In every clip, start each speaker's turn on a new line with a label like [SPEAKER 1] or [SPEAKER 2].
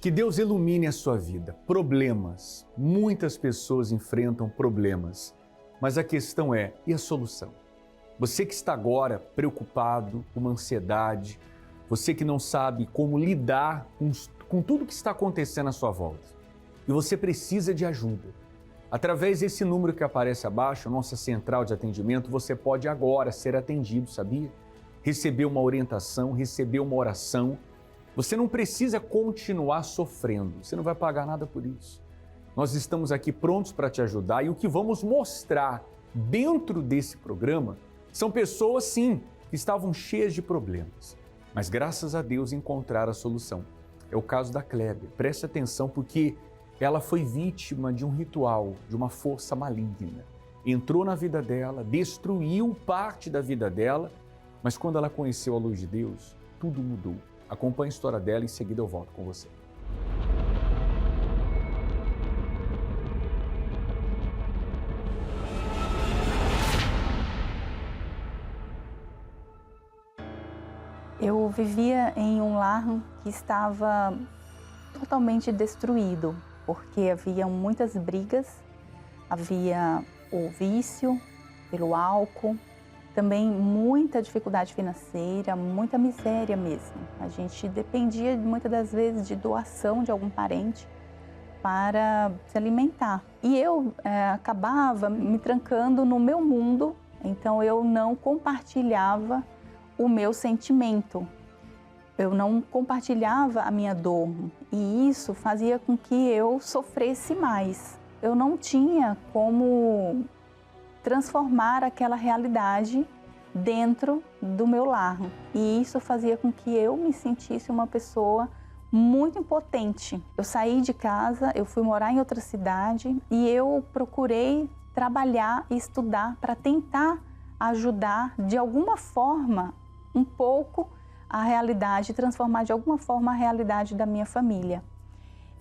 [SPEAKER 1] Que Deus ilumine a sua vida. Problemas. Muitas pessoas enfrentam problemas. Mas a questão é, e a solução? Você que está agora preocupado, com uma ansiedade, você que não sabe como lidar com tudo que está acontecendo à sua volta. E você precisa de ajuda. Através desse número que aparece abaixo, a nossa central de atendimento, você pode agora ser atendido, sabia? Receber uma orientação, receber uma oração. Você não precisa continuar sofrendo, você não vai pagar nada por isso. Nós estamos aqui prontos para te ajudar e o que vamos mostrar dentro desse programa são pessoas, sim, que estavam cheias de problemas, mas graças a Deus encontraram a solução. É o caso da Kleber. Preste atenção porque ela foi vítima de um ritual, de uma força maligna. Entrou na vida dela, destruiu parte da vida dela, mas quando ela conheceu a luz de Deus, tudo mudou. Acompanhe a história dela e em seguida eu volto com você.
[SPEAKER 2] Eu vivia em um lar que estava totalmente destruído, porque havia muitas brigas, havia o vício pelo álcool, também muita dificuldade financeira, muita miséria mesmo. A gente dependia muitas das vezes de doação de algum parente para se alimentar. E eu acabava me trancando no meu mundo, então eu não compartilhava o meu sentimento. Eu não compartilhava a minha dor e isso fazia com que eu sofresse mais. Eu não tinha como transformar aquela realidade dentro do meu lar. E isso fazia com que eu me sentisse uma pessoa muito impotente. Eu saí de casa, eu fui morar em outra cidade e eu procurei trabalhar e estudar para tentar ajudar de alguma forma um pouco a realidade, transformar de alguma forma a realidade da minha família.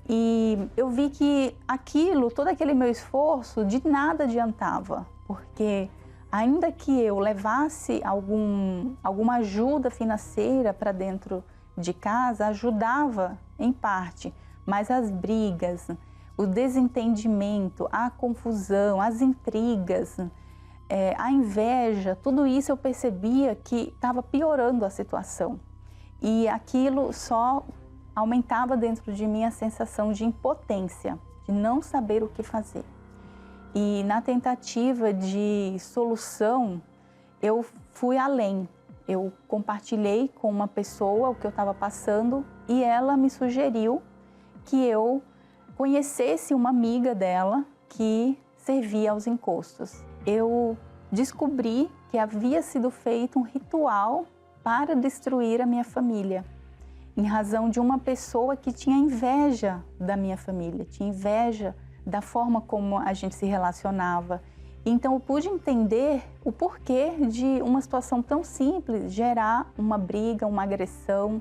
[SPEAKER 2] E eu vi que aquilo, todo aquele meu esforço, de nada adiantava, porque ainda que eu levasse alguma ajuda financeira para dentro de casa, ajudava em parte, mas as brigas, o desentendimento, a confusão, as intrigas, a inveja, tudo isso eu percebia que estava piorando a situação. E aquilo só aumentava dentro de mim a sensação de impotência, de não saber o que fazer. E na tentativa de solução, eu fui além. Eu compartilhei com uma pessoa o que eu estava passando e ela me sugeriu que eu conhecesse uma amiga dela que servia aos encostos. Eu descobri que havia sido feito um ritual para destruir a minha família, em razão de uma pessoa que tinha inveja da minha família, tinha inveja da forma como a gente se relacionava. Então eu pude entender o porquê de uma situação tão simples gerar uma briga, uma agressão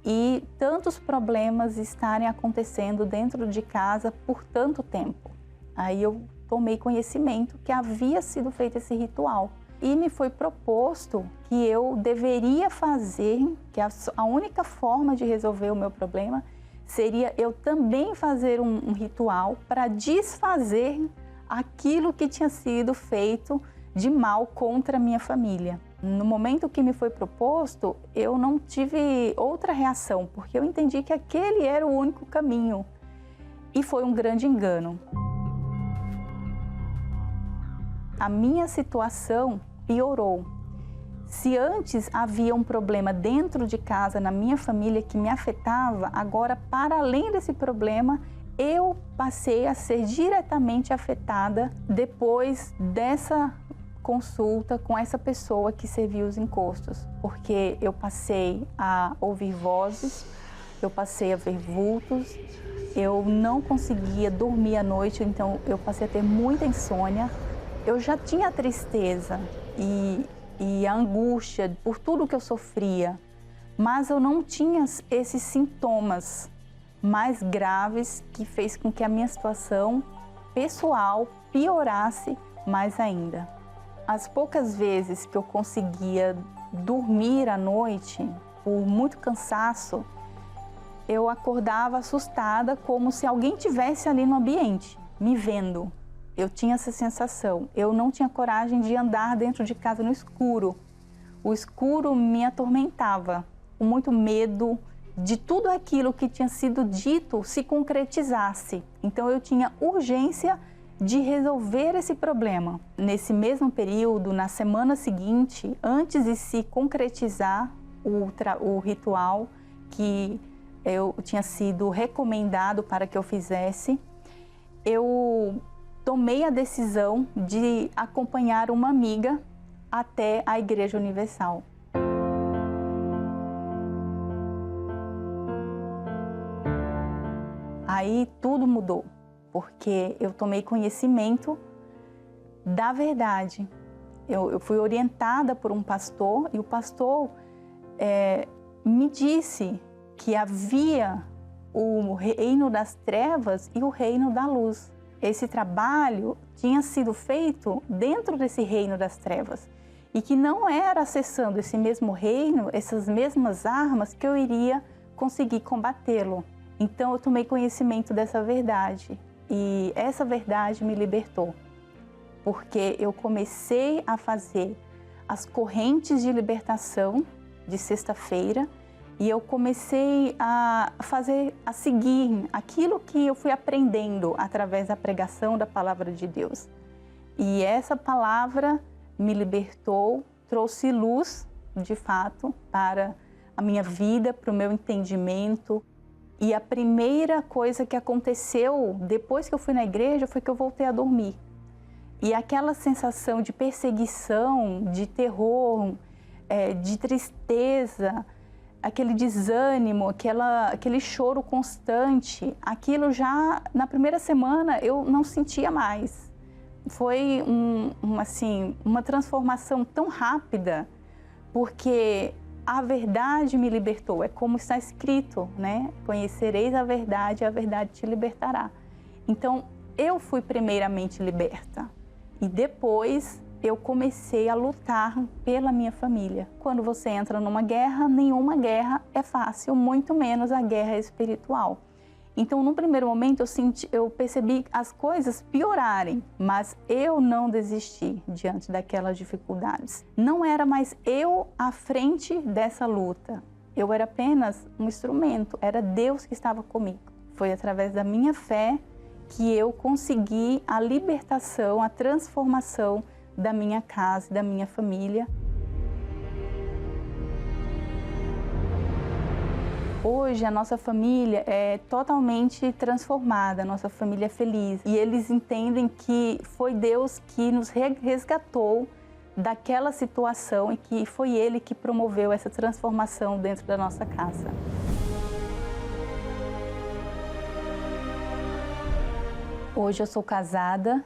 [SPEAKER 2] e tantos problemas estarem acontecendo dentro de casa por tanto tempo. Aí eu tomei conhecimento que havia sido feito esse ritual e me foi proposto que eu deveria fazer, que a única forma de resolver o meu problema seria eu também fazer um ritual para desfazer aquilo que tinha sido feito de mal contra a minha família. No momento que me foi proposto, eu não tive outra reação, porque eu entendi que aquele era o único caminho. E foi um grande engano. A minha situação piorou. Se antes havia um problema dentro de casa, na minha família, que me afetava, agora, para além desse problema, eu passei a ser diretamente afetada depois dessa consulta com essa pessoa que servia os encostos, porque eu passei a ouvir vozes, eu passei a ver vultos, eu não conseguia dormir à noite, então eu passei a ter muita insônia. Eu já tinha tristeza e a angústia por tudo que eu sofria, mas eu não tinha esses sintomas mais graves que fez com que a minha situação pessoal piorasse mais ainda. As poucas vezes que eu conseguia dormir à noite, por muito cansaço, eu acordava assustada, como se alguém tivesse ali no ambiente, me vendo. Eu tinha essa sensação. Eu não tinha coragem de andar dentro de casa no escuro. O escuro me atormentava, com muito medo de tudo aquilo que tinha sido dito se concretizasse. Então eu tinha urgência de resolver esse problema. Nesse mesmo período, na semana seguinte, antes de se concretizar o ritual que eu tinha sido recomendado para que eu fizesse, eu tomei a decisão de acompanhar uma amiga até a Igreja Universal. Aí tudo mudou, porque eu tomei conhecimento da verdade. Eu fui orientada por um pastor e o pastor me disse que havia o reino das trevas e o reino da luz. Esse trabalho tinha sido feito dentro desse reino das trevas e que não era acessando esse mesmo reino, essas mesmas armas, que eu iria conseguir combatê-lo. Então eu tomei conhecimento dessa verdade e essa verdade me libertou, porque eu comecei a fazer as correntes de libertação de sexta-feira e eu comecei a seguir aquilo que eu fui aprendendo através da pregação da palavra de Deus. E essa palavra me libertou, trouxe luz, de fato, para a minha vida, para o meu entendimento. E a primeira coisa que aconteceu depois que eu fui na igreja foi que eu voltei a dormir. E aquela sensação de perseguição, de terror, de tristeza, aquele desânimo, aquele choro constante, aquilo já na primeira semana eu não sentia mais. Foi uma transformação tão rápida, porque a verdade me libertou. É como está escrito, né? Conhecereis a verdade e a verdade te libertará. Então, eu fui primeiramente liberta e depois eu comecei a lutar pela minha família. Quando você entra numa guerra, nenhuma guerra é fácil, muito menos a guerra espiritual. Então, num primeiro momento, eu percebi as coisas piorarem, mas eu não desisti diante daquelas dificuldades. Não era mais eu à frente dessa luta. Eu era apenas um instrumento, era Deus que estava comigo. Foi através da minha fé que eu consegui a libertação, a transformação da minha casa, da minha família. Hoje a nossa família é totalmente transformada, a nossa família é feliz. E eles entendem que foi Deus que nos resgatou daquela situação e que foi Ele que promoveu essa transformação dentro da nossa casa. Hoje eu sou casada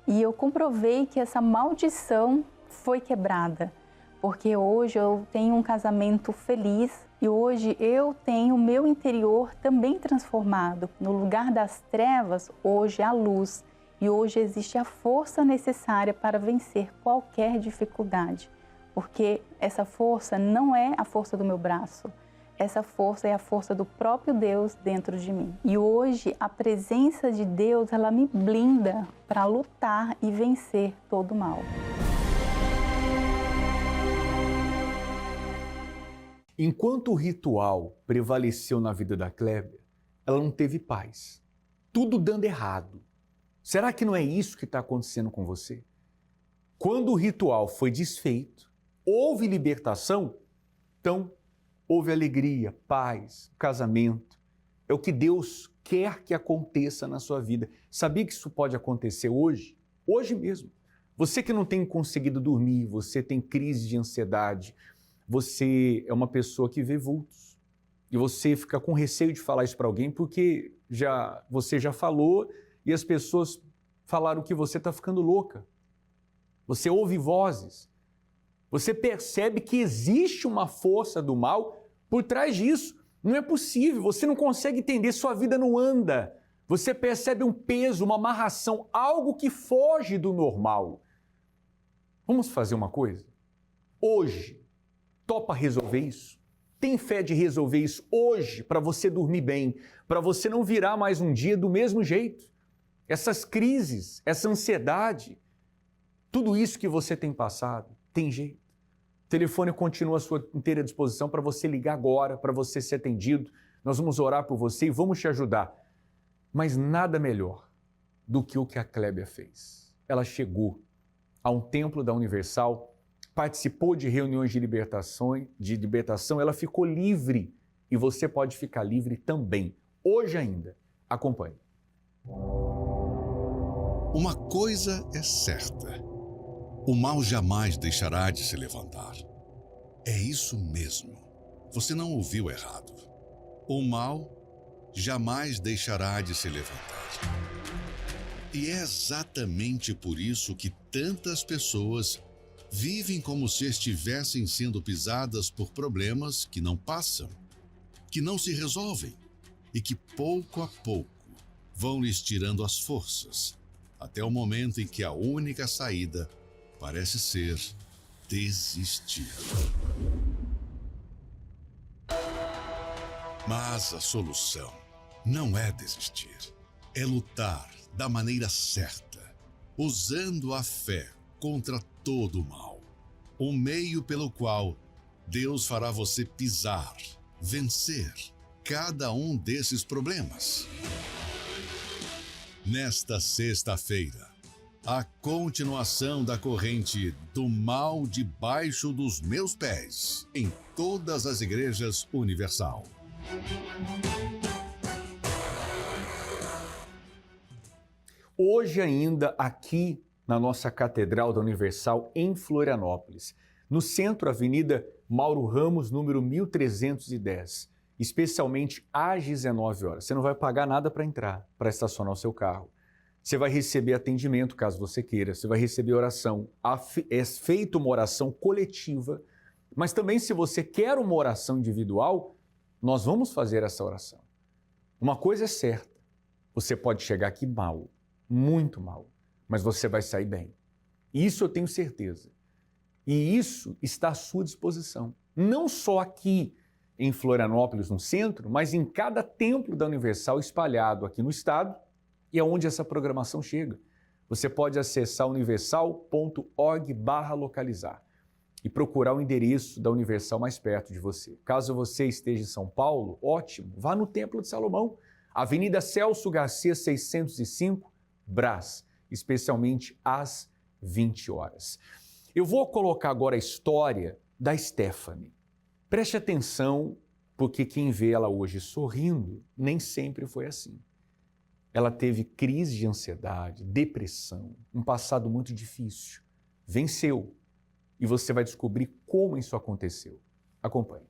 [SPEAKER 2] e eu comprovei que essa maldição foi quebrada, porque hoje eu tenho um casamento feliz e hoje eu tenho o meu interior também transformado. No lugar das trevas, hoje há luz e hoje existe a força necessária para vencer qualquer dificuldade, porque essa força não é a força do meu braço. Essa força é a força do próprio Deus dentro de mim. E hoje a presença de Deus, ela me blinda para lutar e vencer todo o mal.
[SPEAKER 1] Enquanto o ritual prevaleceu na vida da Clébia, ela não teve paz. Tudo dando errado. Será que não é isso que está acontecendo com você? Quando o ritual foi desfeito, houve libertação, então houve alegria, paz, casamento. É o que Deus quer que aconteça na sua vida. Sabia que isso pode acontecer hoje? Hoje mesmo. Você que não tem conseguido dormir, você tem crise de ansiedade, você é uma pessoa que vê vultos. E você fica com receio de falar isso para alguém porque você já falou e as pessoas falaram que você está ficando louca. Você ouve vozes. Você percebe que existe uma força do mal por trás disso. Não é possível, você não consegue entender, sua vida não anda. Você percebe um peso, uma amarração, algo que foge do normal. Vamos fazer uma coisa? Hoje, topa resolver isso? Tem fé de resolver isso hoje para você dormir bem, para você não virar mais um dia do mesmo jeito. Essas crises, essa ansiedade, tudo isso que você tem passado, tem jeito. O telefone continua à sua inteira disposição para você ligar agora, para você ser atendido. Nós vamos orar por você e vamos te ajudar. Mas nada melhor do que o que a Clébia fez. Ela chegou a um templo da Universal, participou de reuniões de libertação, ela ficou livre e você pode ficar livre também, hoje ainda. Acompanhe.
[SPEAKER 3] Uma coisa é certa, o mal jamais deixará de se levantar. É isso mesmo, você não ouviu errado. O mal jamais deixará de se levantar. E é exatamente por isso que tantas pessoas vivem como se estivessem sendo pisadas por problemas que não passam, que não se resolvem e que pouco a pouco vão lhes tirando as forças, até o momento em que a única saída parece ser desistir. Mas a solução não é desistir, é lutar da maneira certa, usando a fé contra todo o mal. Um meio pelo qual Deus fará você pisar, vencer cada um desses problemas. Nesta sexta-feira, a continuação da corrente do mal debaixo dos meus pés, em todas as igrejas Universal.
[SPEAKER 1] Hoje ainda aqui na nossa Catedral da Universal em Florianópolis, no centro, Avenida Mauro Ramos, número 1310, especialmente às 19 horas. Você não vai pagar nada para entrar, para estacionar o seu carro. Você vai receber atendimento, caso você queira, você vai receber oração. É feita uma oração coletiva, mas também se você quer uma oração individual, nós vamos fazer essa oração. Uma coisa é certa, você pode chegar aqui mal, muito mal, mas você vai sair bem. Isso eu tenho certeza. E isso está à sua disposição. Não só aqui em Florianópolis, no centro, mas em cada templo da Universal espalhado aqui no estado e aonde essa programação chega. Você pode acessar universal.org/localizar e procurar o endereço da Universal mais perto de você. Caso você esteja em São Paulo, ótimo, vá no Templo de Salomão, Avenida Celso Garcia 605, Brás, especialmente às 20 horas. Eu vou colocar agora a história da Stephanie. Preste atenção, porque quem vê ela hoje sorrindo nem sempre foi assim. Ela teve crise de ansiedade, depressão, um passado muito difícil. Venceu. E você vai descobrir como isso aconteceu. Acompanhe.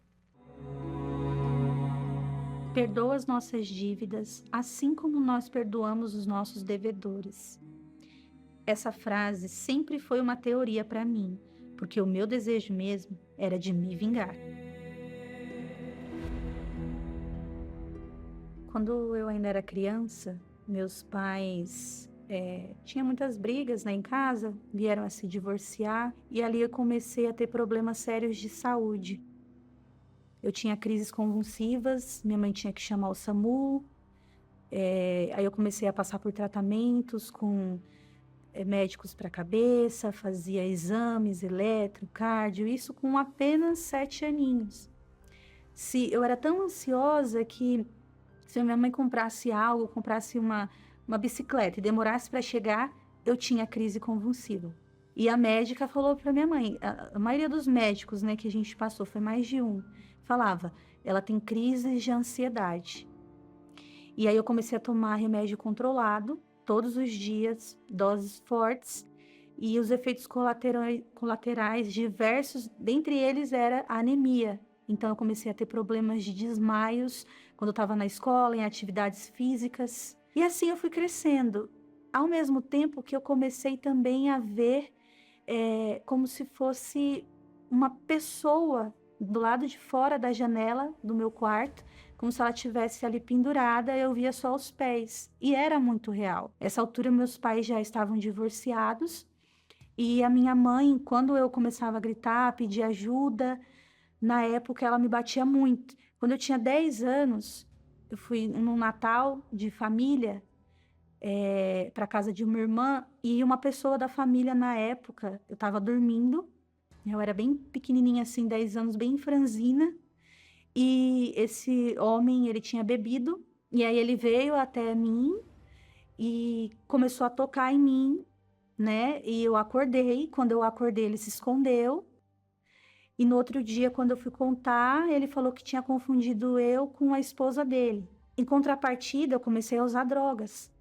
[SPEAKER 4] Perdoa as nossas dívidas, assim como nós perdoamos os nossos devedores. Essa frase sempre foi uma teoria para mim, porque o meu desejo mesmo era de me vingar. Quando eu ainda era criança, meus pais tinham muitas brigas, em casa, vieram a se divorciar e ali eu comecei a ter problemas sérios de saúde. Eu tinha crises convulsivas, minha mãe tinha que chamar o SAMU, aí eu comecei a passar por tratamentos com médicos para a cabeça, fazia exames, eletro, cardio, isso com apenas 7 aninhos. Eu era tão ansiosa que se a minha mãe comprasse algo, comprasse uma bicicleta e demorasse para chegar, eu tinha crise convulsiva. E a médica falou para minha mãe, a maioria dos médicos, que a gente passou, foi mais de um, falava, ela tem crises de ansiedade. E aí eu comecei a tomar remédio controlado, todos os dias, doses fortes, e os efeitos colaterais diversos, dentre eles era a anemia. Então eu comecei a ter problemas de desmaios quando eu estava na escola, em atividades físicas. E assim eu fui crescendo, ao mesmo tempo que eu comecei também a ver como se fosse uma pessoa do lado de fora da janela do meu quarto, como se ela estivesse ali pendurada, eu via só os pés. E era muito real. Essa altura, meus pais já estavam divorciados. E a minha mãe, quando eu começava a gritar, pedir ajuda, Na época, ela me batia muito. Quando eu tinha 10 anos, eu fui num Natal de família, para casa de uma irmã, e uma pessoa da família na época, eu estava dormindo, eu era bem pequenininha assim, 10 anos, bem franzina, e esse homem, ele tinha bebido, e aí ele veio até mim e começou a tocar em mim, né? E eu acordei, quando eu acordei ele se escondeu, e no outro dia, quando eu fui contar, ele falou que tinha confundido eu com a esposa dele. Em contrapartida, eu comecei a usar drogas.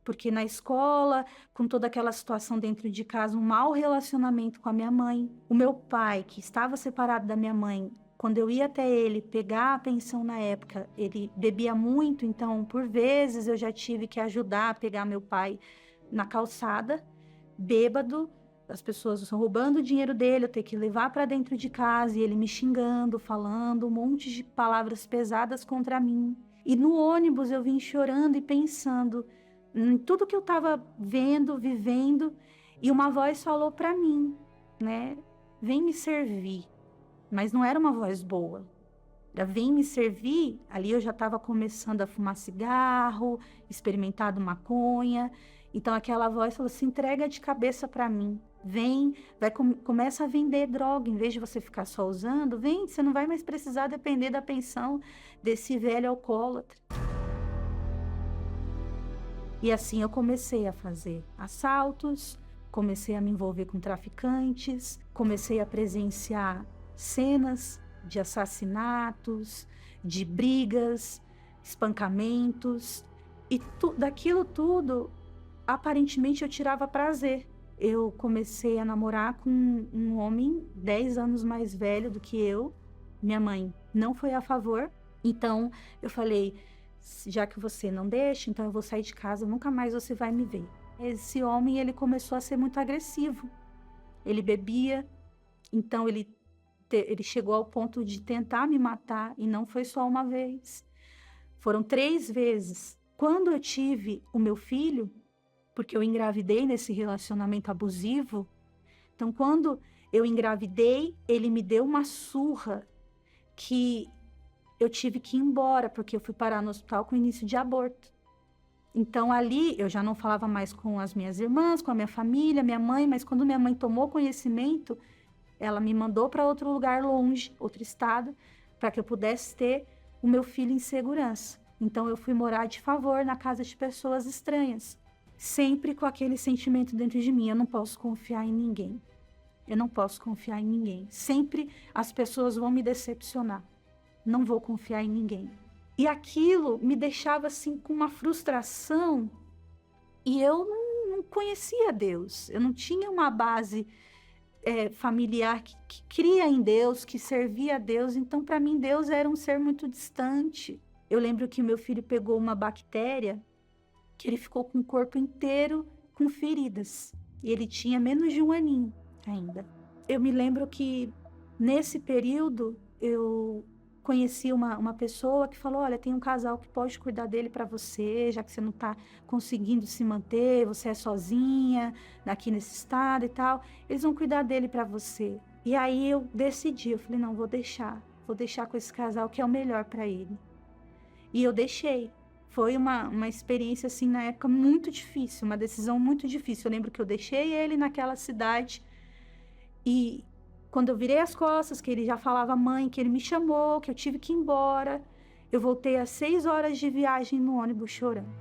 [SPEAKER 4] Porque na escola, com toda aquela situação dentro de casa, um mau relacionamento com a minha mãe. O meu pai, que estava separado da minha mãe, quando eu ia até ele pegar a pensão na época, ele bebia muito, então, por vezes, eu já tive que ajudar a pegar meu pai na calçada, bêbado, as pessoas roubando o dinheiro dele, eu ter que levar para dentro de casa e ele me xingando, falando um monte de palavras pesadas contra mim. E no ônibus eu vim chorando e pensando em tudo que eu estava vendo, vivendo, e uma voz falou para mim, né? Vem me servir. Mas não era uma voz boa. Era vem me servir. Ali eu já estava começando a fumar cigarro, experimentado maconha. Então aquela voz falou: se entrega de cabeça para mim. Vem, começa a vender droga, em vez de você ficar só usando, vem, você não vai mais precisar depender da pensão desse velho alcoólatra. E assim eu comecei a fazer assaltos, comecei a me envolver com traficantes, comecei a presenciar cenas de assassinatos, de brigas, espancamentos, e daquilo tudo, aparentemente eu tirava prazer. Eu comecei a namorar com um homem 10 anos mais velho do que eu. Minha mãe não foi a favor, então eu falei: já que você não deixa, então eu vou sair de casa, nunca mais você vai me ver. Esse homem, ele começou a ser muito agressivo. Ele bebia, então ele chegou ao ponto de tentar me matar, e não foi só uma vez. Foram 3 vezes. Quando eu tive o meu filho, porque eu engravidei nesse relacionamento abusivo, então quando eu engravidei, ele me deu uma surra que eu tive que ir embora, porque eu fui parar no hospital com início de aborto. Então ali eu já não falava mais com as minhas irmãs, com a minha família, minha mãe, mas quando minha mãe tomou conhecimento, ela me mandou para outro lugar longe, outro estado, para que eu pudesse ter o meu filho em segurança. Então eu fui morar de favor na casa de pessoas estranhas, sempre com aquele sentimento dentro de mim: eu não posso confiar em ninguém. Eu não posso confiar em ninguém. Sempre as pessoas vão me decepcionar. Não vou confiar em ninguém. E aquilo me deixava assim com uma frustração, e eu não conhecia Deus. Eu não tinha uma base familiar que cria em Deus, que servia a Deus. Então, para mim, Deus era um ser muito distante. Eu lembro que o meu filho pegou uma bactéria que ele ficou com o corpo inteiro com feridas. E ele tinha menos de 1 aninho ainda. Eu me lembro que nesse período eu conheci uma pessoa que falou: olha, tem um casal que pode cuidar dele para você, já que você não está conseguindo se manter, você é sozinha aqui nesse estado e tal, eles vão cuidar dele para você. E aí eu decidi, eu falei: não, vou deixar com esse casal, que é o melhor para ele. E eu deixei. Foi uma experiência, assim, na época muito difícil, uma decisão muito difícil. Eu lembro que eu deixei ele naquela cidade, e quando eu virei as costas, que ele já falava mãe, que ele me chamou, que eu tive que ir embora, eu voltei às 6 horas de viagem no ônibus chorando.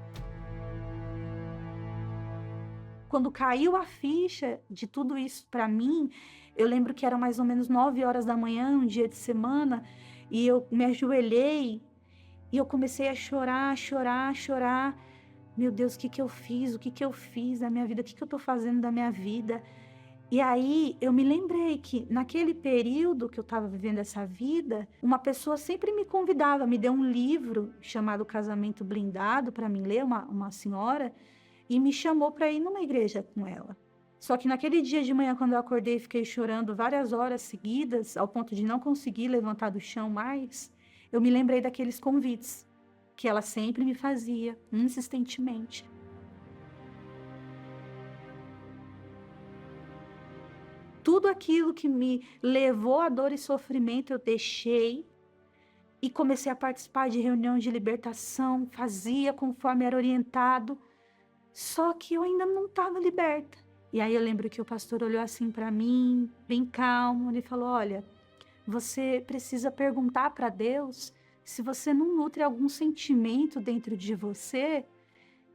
[SPEAKER 4] Quando caiu a ficha de tudo isso para mim, eu lembro que era mais ou menos 9 horas da manhã, um dia de semana, e eu me ajoelhei e eu comecei a chorar, chorar, chorar. Meu Deus, o que eu fiz? O que eu fiz da minha vida? O que eu tô fazendo da minha vida? E aí eu me lembrei que naquele período que eu estava vivendo essa vida, uma pessoa sempre me convidava, me deu um livro chamado Casamento Blindado para mim ler, uma senhora, e me chamou para ir numa igreja com ela. Só que naquele dia de manhã, quando eu acordei, fiquei chorando várias horas seguidas, ao ponto de não conseguir levantar do chão mais, eu me lembrei daqueles convites que ela sempre me fazia, insistentemente. Tudo aquilo que me levou a dor e sofrimento, eu deixei e comecei a participar de reunião de libertação, fazia conforme era orientado, só que eu ainda não estava liberta. E aí eu lembro que o pastor olhou assim para mim, bem calmo, ele falou: olha, você precisa perguntar para Deus se você não nutre algum sentimento dentro de você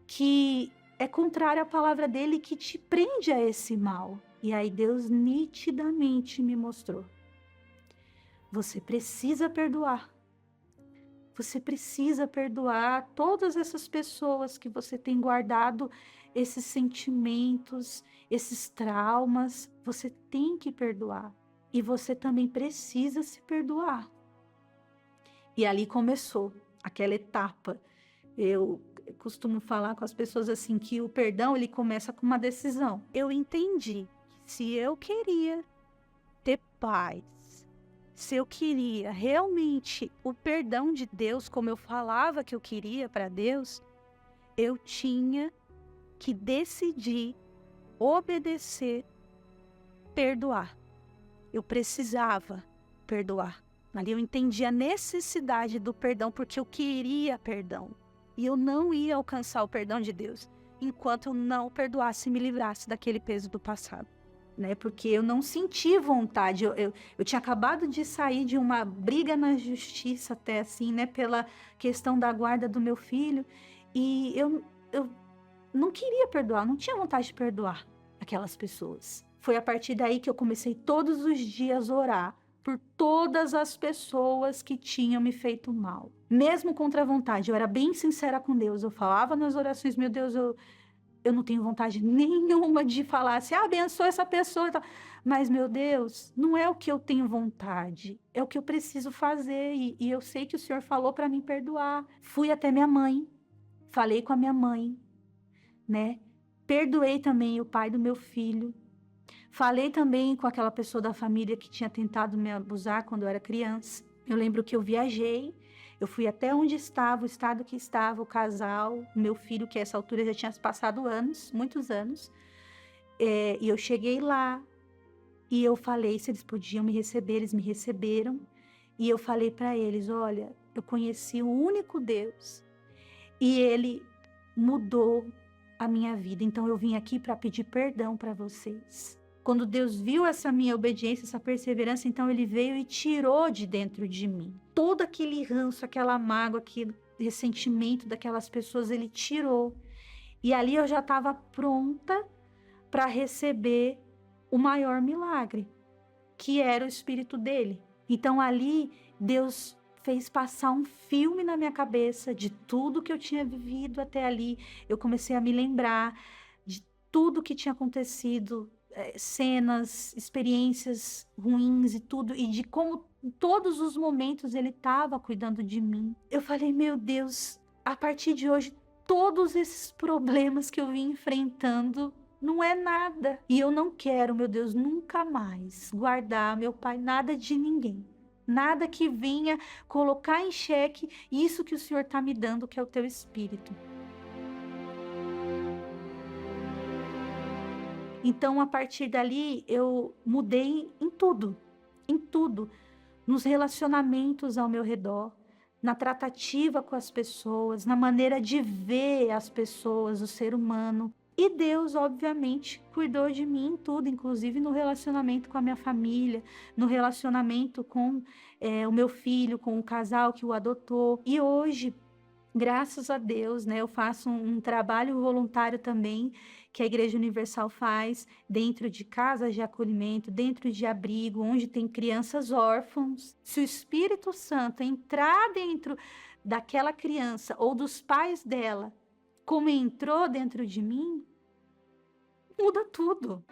[SPEAKER 4] que é contrário à palavra dele, que te prende a esse mal. E aí Deus nitidamente me mostrou: você precisa perdoar. Você precisa perdoar todas essas pessoas que você tem guardado esses sentimentos, esses traumas. Você tem que perdoar. E você também precisa se perdoar. E ali começou aquela etapa. Eu costumo falar com as pessoas assim, que o perdão, ele começa com uma decisão. Eu entendi que se eu queria ter paz, se eu queria realmente o perdão de Deus, como eu falava que eu queria para Deus, eu tinha que decidir, obedecer, perdoar. Eu precisava perdoar. Ali eu entendi a necessidade do perdão, porque eu queria perdão. E eu não ia alcançar o perdão de Deus enquanto eu não perdoasse e me livrasse daquele peso do passado. Né? Porque eu não senti vontade. Eu tinha acabado de sair de uma briga na justiça, até assim, né? Pela questão da guarda do meu filho. E eu não queria perdoar, não tinha vontade de perdoar aquelas pessoas. Foi a partir daí que eu comecei todos os dias a orar por todas as pessoas que tinham me feito mal. Mesmo contra a vontade, eu era bem sincera com Deus. Eu falava nas orações: meu Deus, eu não tenho vontade nenhuma de falar assim, abençoa essa pessoa e tal. Mas, meu Deus, não é o que eu tenho vontade, é o que eu preciso fazer. E eu sei que o Senhor falou para mim perdoar. Fui até minha mãe, falei com a minha mãe, né? Perdoei também o pai do meu filho. Falei também com aquela pessoa da família que tinha tentado me abusar quando eu era criança. Eu lembro que eu viajei, eu fui até onde estava, o estado que estava o casal, meu filho, que a essa altura já tinha passado anos, muitos anos. E eu cheguei lá e eu falei se eles podiam me receber, eles me receberam. E eu falei para eles: olha, eu conheci o único Deus e Ele mudou a minha vida. Então eu vim aqui para pedir perdão para vocês. Quando Deus viu essa minha obediência, essa perseverança, então Ele veio e tirou de dentro de mim todo aquele ranço, aquela mágoa, aquele ressentimento daquelas pessoas, Ele tirou. E ali eu já estava pronta para receber o maior milagre, que era o Espírito dele. Então ali Deus fez passar um filme na minha cabeça de tudo que eu tinha vivido até ali. Eu comecei a me lembrar de tudo que tinha acontecido, cenas, experiências ruins e tudo, e de como em todos os momentos Ele estava cuidando de mim. Eu falei: meu Deus, a partir de hoje, todos esses problemas que eu vim enfrentando não é nada. E eu não quero, meu Deus, nunca mais guardar, meu Pai, nada de ninguém. Nada que venha colocar em xeque isso que o Senhor está me dando, que é o Teu Espírito. Então, a partir dali, eu mudei em tudo, nos relacionamentos ao meu redor, na tratativa com as pessoas, na maneira de ver as pessoas, o ser humano. E Deus, obviamente, cuidou de mim em tudo, inclusive no relacionamento com a minha família, no relacionamento com o meu filho, com o casal que o adotou. E hoje, graças a Deus, né, eu faço um trabalho voluntário também, que a Igreja Universal faz, dentro de casas de acolhimento, dentro de abrigo, onde tem crianças órfãos. Se o Espírito Santo entrar dentro daquela criança ou dos pais dela, como entrou dentro de mim, muda tudo.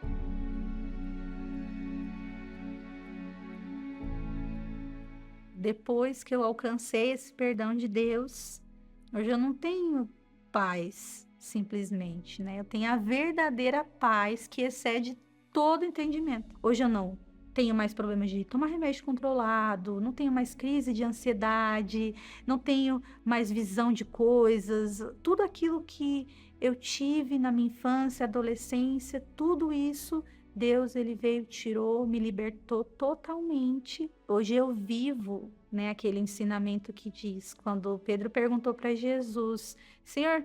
[SPEAKER 4] Depois que eu alcancei esse perdão de Deus, hoje eu não tenho paz, simplesmente, né? Eu tenho a verdadeira paz que excede todo entendimento. Hoje eu não tenho mais problemas de tomar remédio controlado, não tenho mais crise de ansiedade, não tenho mais visão de coisas. Tudo aquilo que eu tive na minha infância, adolescência, tudo isso Deus, ele veio, tirou, me libertou totalmente. Hoje eu vivo, né, aquele ensinamento que diz, quando Pedro perguntou para Jesus, Senhor,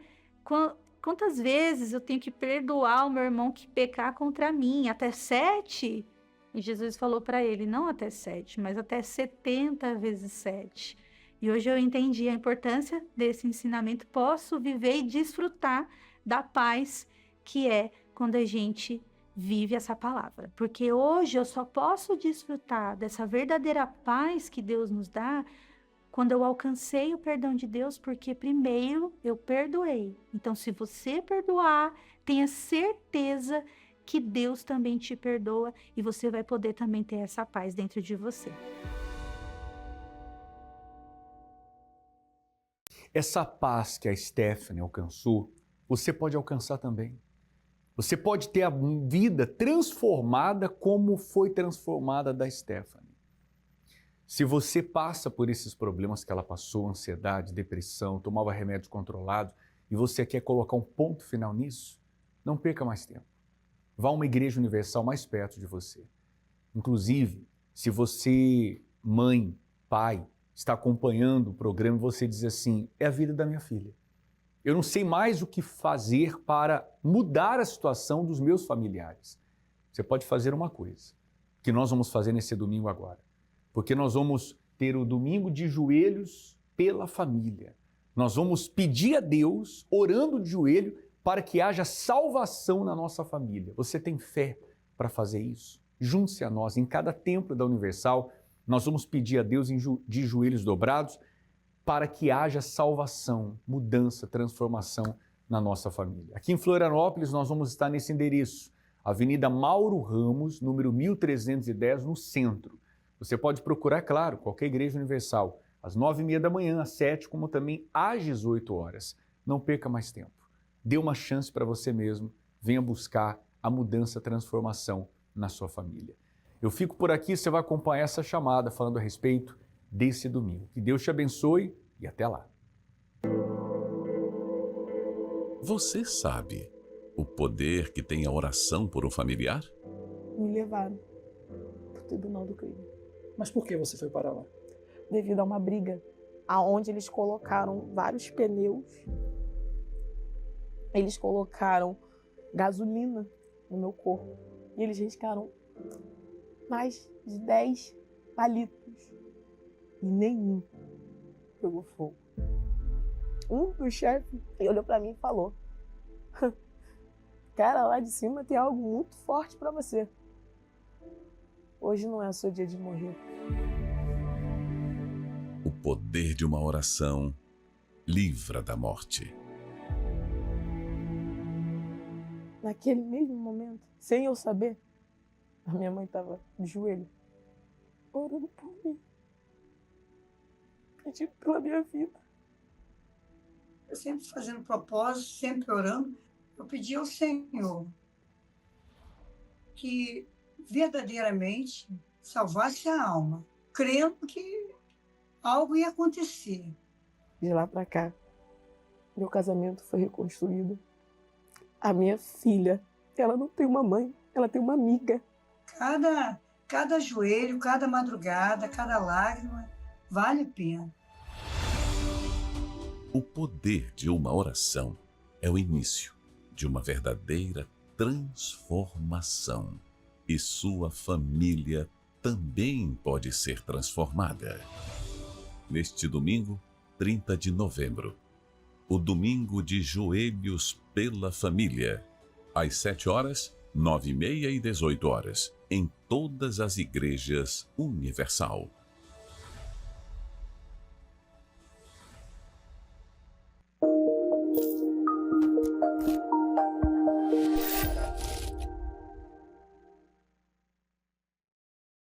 [SPEAKER 4] quantas vezes eu tenho que perdoar o meu irmão que pecar contra mim? Até 7? E Jesus falou para ele, não até 7, mas até 70 vezes 7. E hoje eu entendi a importância desse ensinamento. Posso viver e desfrutar da paz que é quando a gente vive essa palavra. Porque hoje eu só posso desfrutar dessa verdadeira paz que Deus nos dá quando eu alcancei o perdão de Deus, porque primeiro eu perdoei. Então, se você perdoar, tenha certeza que Deus também te perdoa e você vai poder também ter essa paz dentro de você.
[SPEAKER 1] Essa paz que a Stephanie alcançou, você pode alcançar também. Você pode ter a vida transformada como foi transformada da Stephanie. Se você passa por esses problemas que ela passou, ansiedade, depressão, tomava remédios controlados, e você quer colocar um ponto final nisso, não perca mais tempo. Vá a uma igreja universal mais perto de você. Inclusive, se você, mãe, pai, está acompanhando o programa e você diz assim, é a vida da minha filha. Eu não sei mais o que fazer para mudar a situação dos meus familiares. Você pode fazer uma coisa, que nós vamos fazer nesse domingo agora. Porque nós vamos ter o domingo de joelhos pela família. Nós vamos pedir a Deus, orando de joelho, para que haja salvação na nossa família. Você tem fé para fazer isso? Junte-se a nós. Em cada templo da Universal, nós vamos pedir a Deus de joelhos dobrados para que haja salvação, mudança, transformação na nossa família. Aqui em Florianópolis, nós vamos estar nesse endereço, Avenida Mauro Ramos, número 1310, no centro. Você pode procurar, claro, qualquer igreja universal, às 9h30 da manhã, às 7h, como também às 18h. Não perca mais tempo. Dê uma chance para você mesmo. Venha buscar a mudança, a transformação na sua família. Eu fico por aqui, você vai acompanhar essa chamada falando a respeito desse domingo. Que Deus te abençoe e até lá.
[SPEAKER 5] Você sabe o poder que tem a oração por um familiar?
[SPEAKER 6] Me levaram para o tribunal do crime.
[SPEAKER 7] Mas por que você foi para lá?
[SPEAKER 6] Devido a uma briga, aonde eles colocaram vários pneus, eles colocaram gasolina no meu corpo e eles riscaram mais de 10 palitos e nenhum pegou fogo. Um dos chefes olhou para mim e falou: cara, lá de cima tem algo muito forte para você. Hoje não é o seu dia de morrer.
[SPEAKER 5] O poder de uma oração livra da morte.
[SPEAKER 6] Naquele mesmo momento, sem eu saber, a minha mãe estava de joelho, orando por mim, pedindo pela minha vida.
[SPEAKER 8] Eu sempre fazendo propósito, sempre orando, eu pedi ao Senhor que verdadeiramente salvasse a alma, crendo que algo ia acontecer.
[SPEAKER 6] De lá para cá, meu casamento foi reconstruído. A minha filha, ela não tem uma mãe, ela tem uma amiga.
[SPEAKER 8] Cada joelho, cada madrugada, cada lágrima, vale a pena.
[SPEAKER 5] O poder de uma oração é o início de uma verdadeira transformação. E sua família também pode ser transformada. Neste domingo, 30 de novembro, o domingo de joelhos pela família, às 7h, 9h30 e 18h, em todas as igrejas Universal.